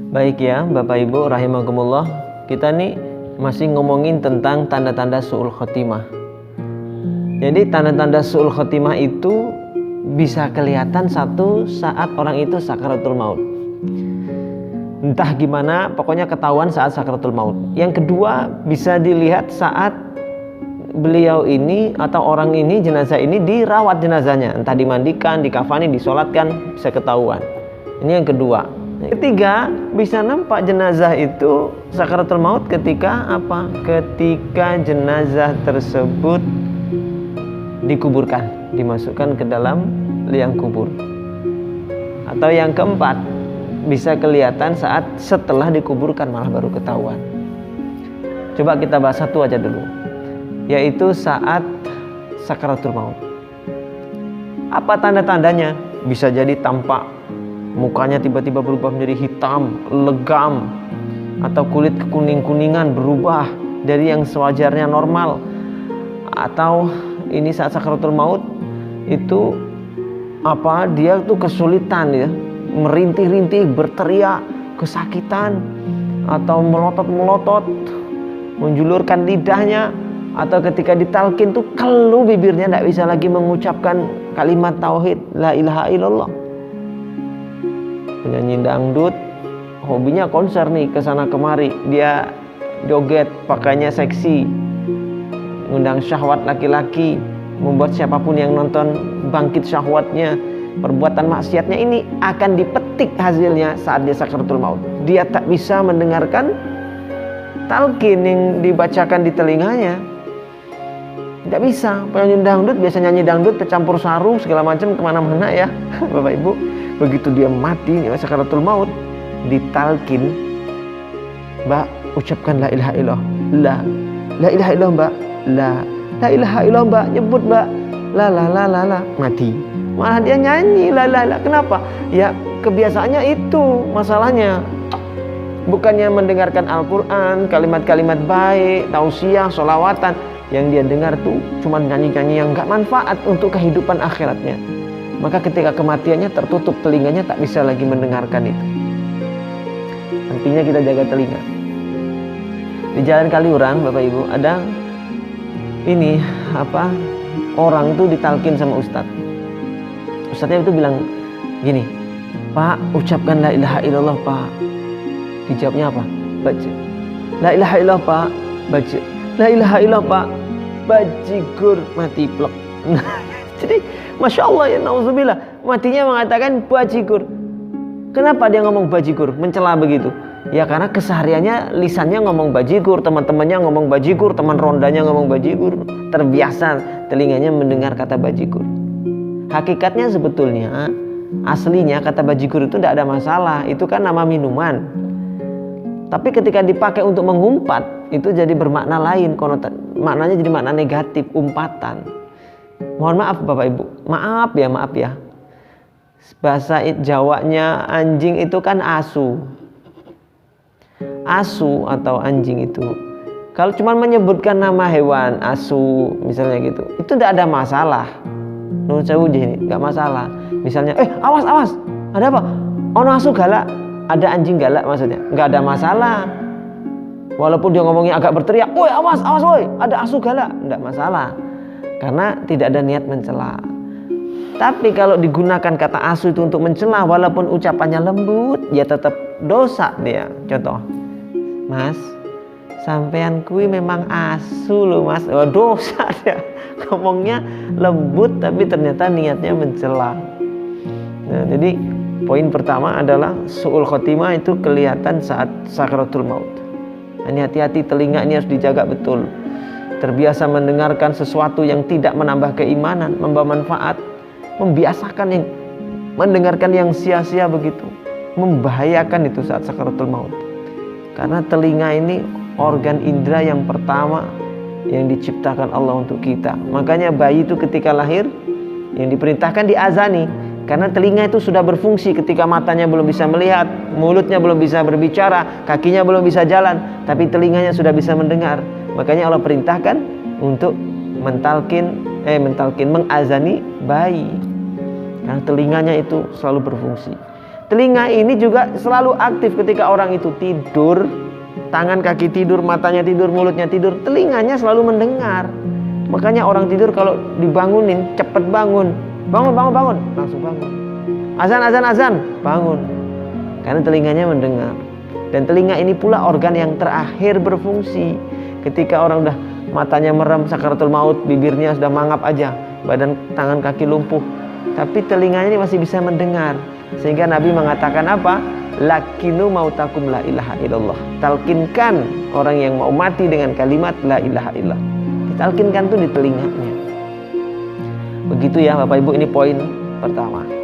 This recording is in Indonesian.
Baik ya Bapak Ibu rahimakumullah, kita nih masih ngomongin tentang tanda-tanda su'ul khotimah. Jadi tanda-tanda su'ul khotimah itu bisa kelihatan satu saat orang itu sakaratul maut. Entah gimana, pokoknya ketahuan saat sakaratul maut. Yang kedua, bisa dilihat saat beliau ini atau orang ini, jenazah ini dirawat jenazahnya, entah dimandikan, dikafani, disolatkan, bisa ketahuan. Ini yang kedua. Ketiga, bisa nampak jenazah itu sakaratul maut ketika apa? Ketika jenazah tersebut dikuburkan, dimasukkan ke dalam liang kubur. Atau yang keempat, bisa kelihatan saat setelah dikuburkan, malah baru ketahuan. Coba kita bahas satu aja dulu, yaitu saat sakaratul maut. Apa tanda-tandanya? Bisa jadi tampak mukanya tiba-tiba berubah menjadi hitam, legam, atau kulit kekuning-kuningan berubah dari yang sewajarnya normal. Atau ini saat sakaratul maut itu apa? Dia tuh kesulitan ya, merintih-rintih, berteriak, kesakitan, atau melotot-melotot, menjulurkan lidahnya, atau ketika ditalkin tuh kelu bibirnya, tidak bisa lagi mengucapkan kalimat tauhid la ilaha illallah. Penyanyi dangdut hobinya konser nih, kesana kemari, dia joget, pakainya seksi, ngundang syahwat laki-laki, membuat siapapun yang nonton bangkit syahwatnya. Perbuatan maksiatnya ini akan dipetik hasilnya saat dia sakaratul maut. Dia tak bisa mendengarkan talqin yang dibacakan di telinganya, tidak bisa. Penyanyi dangdut biasa nyanyi dangdut tercampur sarung segala macam kemana-mana ya Bapak Ibu. Begitu dia mati sakaratul maut, ditalkin, Mbak ucapkan la ilaha illallah, la ilaha illallah Mbak, la ilaha illallah Mbak, nyebut Mbak, la mati. Malah dia nyanyi la ilaha. Kenapa? Ya kebiasaannya itu masalahnya. Bukannya mendengarkan Al-Quran, kalimat-kalimat baik, tausiah, sholawatan, yang dia dengar tuh cuma nyanyi-nyanyi yang gak manfaat untuk kehidupan akhiratnya. Maka ketika kematiannya tertutup telinganya, tak bisa lagi mendengarkan itu. Artinya kita jaga telinga. Di Jalan Kaliurang Bapak Ibu ada ini apa, orang tuh ditalkin sama ustadz. Ustadznya itu bilang gini, Pak ucapkan la ilaha illallah Pak. Dijawabnya apa? Baca la ilaha illallah Pak, baca la ilaha illallah Pak, bajigur, mati plek. Jadi Masya Allah ya, na'udzubillah, matinya mengatakan bajigur. Kenapa dia ngomong bajigur, mencela begitu? Ya karena kesehariannya lisannya ngomong bajigur, teman-temannya ngomong bajigur, teman rondanya ngomong bajigur, terbiasa telinganya mendengar kata bajigur. Hakikatnya sebetulnya aslinya kata bajigur itu tidak ada masalah, itu kan nama minuman. Tapi ketika dipakai untuk mengumpat, itu jadi bermakna lain, maknanya jadi makna negatif, umpatan. Mohon maaf Bapak Ibu, maaf ya. Bahasa Jawanya anjing itu kan asu. Asu atau anjing itu, kalau cuma menyebutkan nama hewan, asu misalnya gitu, itu tidak ada masalah. Nuhun sewu ini nggak masalah. Misalnya, awas, ada apa? Ono asu galak, ada anjing galak maksudnya, nggak ada masalah. Walaupun dia ngomongnya agak berteriak, woi awas, woi, ada asu galak, nggak masalah. Karena tidak ada niat mencela. Tapi kalau digunakan kata asu itu untuk mencela, walaupun ucapannya lembut, ya tetap dosa dia. Contoh, Mas, sampean kui memang asu loh Mas. Oh, dosa dia. Ngomongnya lembut tapi ternyata niatnya mencela. Nah, jadi poin pertama adalah su'ul khotimah itu kelihatan saat sakaratul maut. Ini hati-hati, telinga ini harus dijaga betul. Terbiasa mendengarkan sesuatu yang tidak menambah keimanan, membawa manfaat, membiasakan yang mendengarkan yang sia-sia begitu, membahayakan itu saat sakaratul maut. Karena telinga ini organ indera yang pertama yang diciptakan Allah untuk kita. Makanya bayi itu ketika lahir yang diperintahkan diazani, karena telinga itu sudah berfungsi ketika matanya belum bisa melihat, mulutnya belum bisa berbicara, kakinya belum bisa jalan, tapi telinganya sudah bisa mendengar. Makanya Allah perintahkan untuk mengazani bayi, karena telinganya itu selalu berfungsi. Telinga ini juga selalu aktif ketika orang itu tidur, tangan kaki tidur, matanya tidur, mulutnya tidur, telinganya selalu mendengar. Makanya orang tidur kalau dibangunin cepet bangun, bangun, langsung bangun. Azan, bangun. Karena telinganya mendengar. Dan telinga ini pula organ yang terakhir berfungsi. Ketika orang udah matanya merem, sakaratul maut, bibirnya sudah mangap aja, badan tangan kaki lumpuh, tapi telinganya ini masih bisa mendengar. Sehingga Nabi mengatakan apa? Lakinu mautakum la ilaha illallah. Talkinkan orang yang mau mati dengan kalimat la ilaha illallah. Ditalkinkan tuh di telinganya. Begitu ya Bapak Ibu, ini poin pertama.